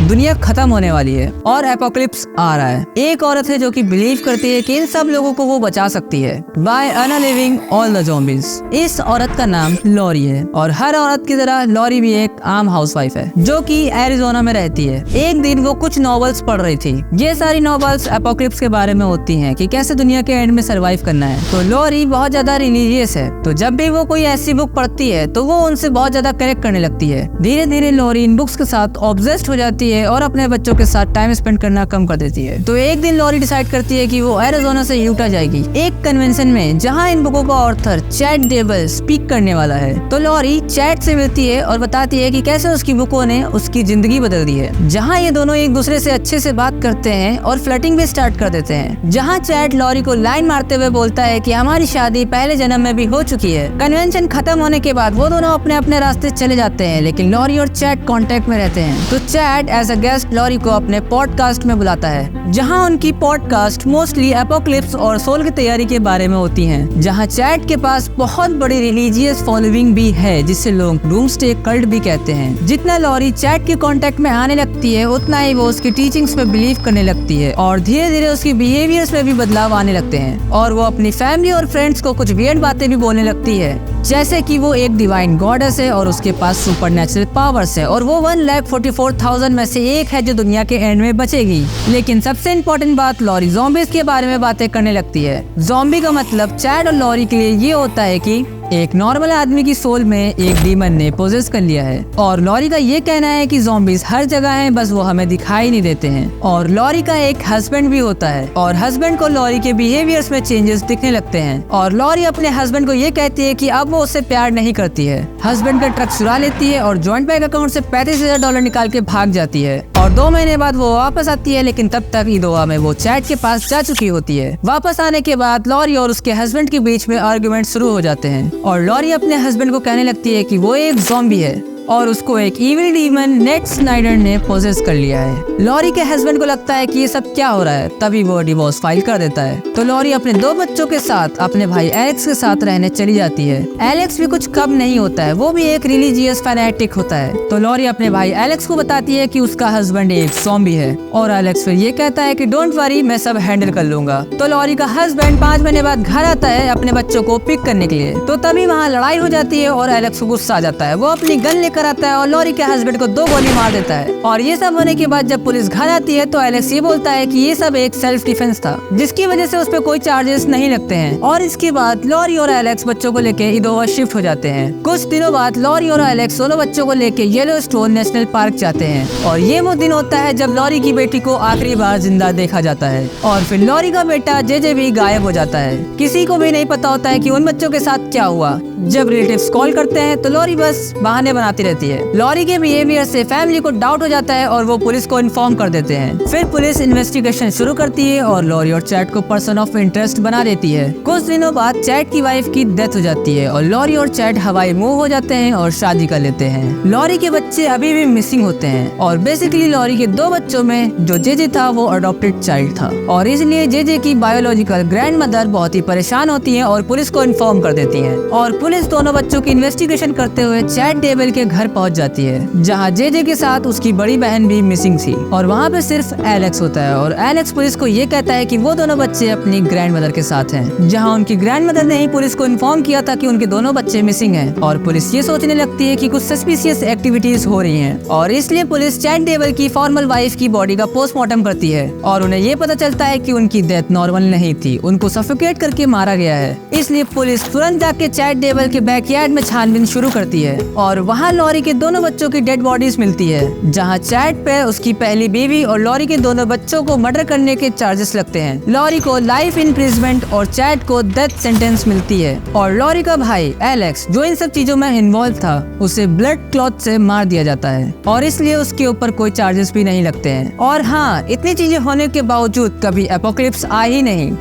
दुनिया खत्म होने वाली है और एपोकलिप्स आ रहा है। एक औरत है जो कि बिलीव करती है कि इन सब लोगों को वो बचा सकती है बाय अनलिविंग ऑल द ज़ॉम्बीज। इस औरत का नाम लॉरी है और हर औरत की तरह लॉरी भी एक आम हाउसवाइफ है जो कि एरिजोना में रहती है। एक दिन वो कुछ नॉवेल्स पढ़ रही थी। ये सारी नॉवेल्स एपोकलिप्स के बारे में होती हैं कि कैसे दुनिया के एंड में सरवाइव करना है। तो लॉरी बहुत ज्यादा रिलीजियस है, तो जब भी वो कोई ऐसी बुक पढ़ती है तो वो उनसे बहुत ज्यादा कनेक्ट करने लगती है। धीरे धीरे लॉरी इन बुक्स के साथ ऑब्सेस्ड हो जाती है और अपने बच्चों के साथ टाइम स्पेंड करना कम कर देती है। तो एक दिन लॉरी डिसाइड करती है कि वो एरिजोना से यूटा जाएगी एक कन्वेंशन में जहाँ इन बुकों का ऑथर चैट डेबल स्पीक करने वाला है। तो लॉरी चैट से मिलती है और बताती है कि कैसे उसकी बुकों ने उसकी जिंदगी बदल दी है। जहाँ ये दोनों एक दूसरे से अच्छे से बात करते हैं और फ्लर्टिंग भी स्टार्ट कर देते हैं। जहाँ चैट लॉरी को लाइन मारते हुए बोलता है कि हमारी शादी पहले जन्म में भी हो चुकी है। कन्वेंशन खत्म होने के बाद वो दोनों अपने अपने रास्ते चले जाते हैं, लेकिन लॉरी और चैट कांटेक्ट में रहते हैं। तो Chad as a guest Lori को अपने पॉडकास्ट में बुलाता है, जहाँ उनकी पॉडकास्ट मोस्टली एपोकलिप्स और सोल की तैयारी के बारे में होती हैं। जहाँ चैट के पास बहुत बड़ी रिलीजियस फॉलोइंग भी है जिसे लोग डूम्सडे कल्ट भी कहते हैं। जितना लॉरी चैट के कांटेक्ट में आने लगती है उतना ही वो उसकी टीचिंग्स में बिलीव करने लगती है और धीरे धीरे उसकी बिहेवियर्स में भी बदलाव आने लगते हैं और वो अपनी फैमिली और फ्रेंड्स को कुछ वियर्ड बातें भी बोलने लगती है, जैसे कि वो एक डिवाइन गॉडेस है और उसके पास सुपरनैचुरल पावर्स है और वो 1,44,000 में से एक है जो दुनिया के एंड में बचेगी। लेकिन सबसे इम्पोर्टेंट बात, लॉरी ज़ॉम्बीज के बारे में बातें करने लगती है। ज़ॉम्बी का मतलब चैट और लॉरी के लिए ये होता है कि एक नॉर्मल आदमी की सोल में एक डीमन ने पोजेस कर लिया है और लॉरी का ये कहना है कि ज़ॉम्बीज हर जगह हैं, बस वो हमें दिखाई नहीं देते हैं। और लॉरी का एक हस्बैंड भी होता है और हस्बैंड को लॉरी के बिहेवियर्स में चेंजेस दिखने लगते हैं और लॉरी अपने हस्बैंड को ये कहती है कि अब वो उससे प्यार नहीं करती है। हस्बैंड का ट्रक चुरा लेती है और जॉइंट बैंक अकाउंट से $35,000 निकाल के भाग जाती है और 2 महीने बाद वो वापस आती है, लेकिन तब तक ईदोआ में वो चैट के पास जा चुकी होती है। वापस आने के बाद लॉरी और उसके हस्बैंड के बीच में आर्गुमेंट शुरू हो जाते हैं और लॉरी अपने हस्बैंड को कहने लगती है कि वो एक ज़ॉम्बी है और उसको एक इविल डीमन नेड स्नाइडर ने पोजेस कर लिया है। लॉरी के हस्बैंड को लगता है कि ये सब क्या हो रहा है, तभी वो डिवोर्स फाइल कर देता है। तो लॉरी अपने 2 बच्चों के साथ अपने भाई एलेक्स के साथ रहने चली जाती है। एलेक्स भी कुछ कम नहीं होता है, वो भी एक रिलीजियस फैनेटिक होता है। तो लॉरी अपने भाई एलेक्स को बताती है कि उसका हस्बैंड एक ज़ॉम्बी है और एलेक्स फिर ये कहता है कि डोंट वरी, मैं सब हैंडल कर लूंगा। तो लॉरी का हस्बैंड 5 महीने बाद घर आता है अपने बच्चों को पिक करने के लिए। तो तभी वहाँ लड़ाई हो जाती है और एलेक्स को गुस्सा आ जाता है। वो अपनी गन लेकर आता है और लॉरी के हस्बैंड को 2 गोली मार देता है। और ये सब होने के बाद जब पुलिस घर आती है तो एलेक्स ये बोलता है कि ये सब एक सेल्फ डिफेंस था, जिसकी वजह से उस पर कोई चार्जेस नहीं लगते हैं। और इसके बाद लॉरी और एलेक्स बच्चों को लेके ईदोआ शिफ्ट हो जाते हैं। कुछ दिनों बाद लॉरी और एलेक्स दोनों बच्चों को लेके येलोस्टोन नेशनल पार्क जाते हैं और ये वो दिन होता है जब लॉरी की बेटी को आखिरी बार जिंदा देखा जाता है। और फिर लॉरी का बेटा जेजे भी गायब हो जाता है। किसी को भी नहीं पता होता है कि उन बच्चों के साथ क्या हुआ। जब रिलेटिव्स कॉल करते हैं तो लॉरी बस बहाने बनाती रहती है। लॉरी के बिहेवियर से फैमिली को डाउट हो जाता है और वो पुलिस को इन्फॉर्म कर देते हैं। फिर पुलिस इन्वेस्टिगेशन शुरू करती है और लॉरी और चैट को पर्सन ऑफ इंटरेस्ट बना देती है। कुछ दिनों बाद चैट की वाइफ की डेथ हो जाती है और लॉरी और चैट हवाई मूव हो जाते हैं और शादी कर लेते हैं। लॉरी के बच्चे अभी भी मिसिंग होते हैं और बेसिकली लॉरी के 2 बच्चों में जो जेजे था वो अडॉप्टेड चाइल्ड था और इसलिए जेजे की बायोलॉजिकल ग्रैंड मदर बहुत ही परेशान होती है और पुलिस को इन्फॉर्म कर देती है। और पुलिस दोनों बच्चों की इन्वेस्टिगेशन करते हुए चैट डेबल के घर पहुंच जाती है, जहां जेजे के साथ उसकी बड़ी बहन भी मिसिंग थी और वहां पे सिर्फ एलेक्स होता है। और एलेक्स पुलिस को ये कहता है कि वो दोनों बच्चे अपनी ग्रैंड मदर के साथ हैं, जहां उनकी ग्रैंड मदर ने ही पुलिस को इन्फॉर्म किया था कि उनके दोनों बच्चे मिसिंग हैं। और पुलिस ये सोचने लगती है कि कुछ सस्पिशियस एक्टिविटीज हो रही हैं और इसलिए पुलिस चैट डेबल की फॉर्मल वाइफ की बॉडी का पोस्टमार्टम करती है और उन्हें ये पता चलता है कि उनकी डेथ नॉर्मल नहीं थी, उनको सफोकेट करके मारा गया है। इसलिए पुलिस तुरंत जाके चैट डेबल के बैकयार्ड में छानबीन शुरू करती है और वहाँ लॉरी के दोनों बच्चों की डेड बॉडीज मिलती है, जहाँ चैट पे उसकी पहली बीवी और लॉरी के दोनों बच्चों को मर्डर करने के चार्जेस लगते हैं। लॉरी को लाइफ इम्प्रिजमेंट और चैट को डेथ सेंटेंस मिलती है और लॉरी का भाई एलेक्स जो इन सब चीजों में इन्वॉल्व था उसे ब्लड क्लॉथ से मार दिया जाता है और इसलिए उसके ऊपर कोई चार्जेस भी नहीं लगते हैं। और हाँ, इतनी चीजें होने के बावजूद कभी एपोकलिप्स आ ही नहीं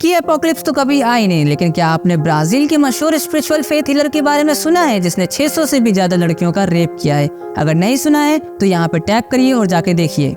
कि एपोकलिप्स तो कभी आई नहीं। लेकिन क्या आपने ब्राजील के मशहूर स्पिरिचुअल फेथ हीलर के बारे में सुना है जिसने 600 से भी ज्यादा लड़कियों का रेप किया है? अगर नहीं सुना है तो यहाँ पे टैप करिए और जाके देखिए।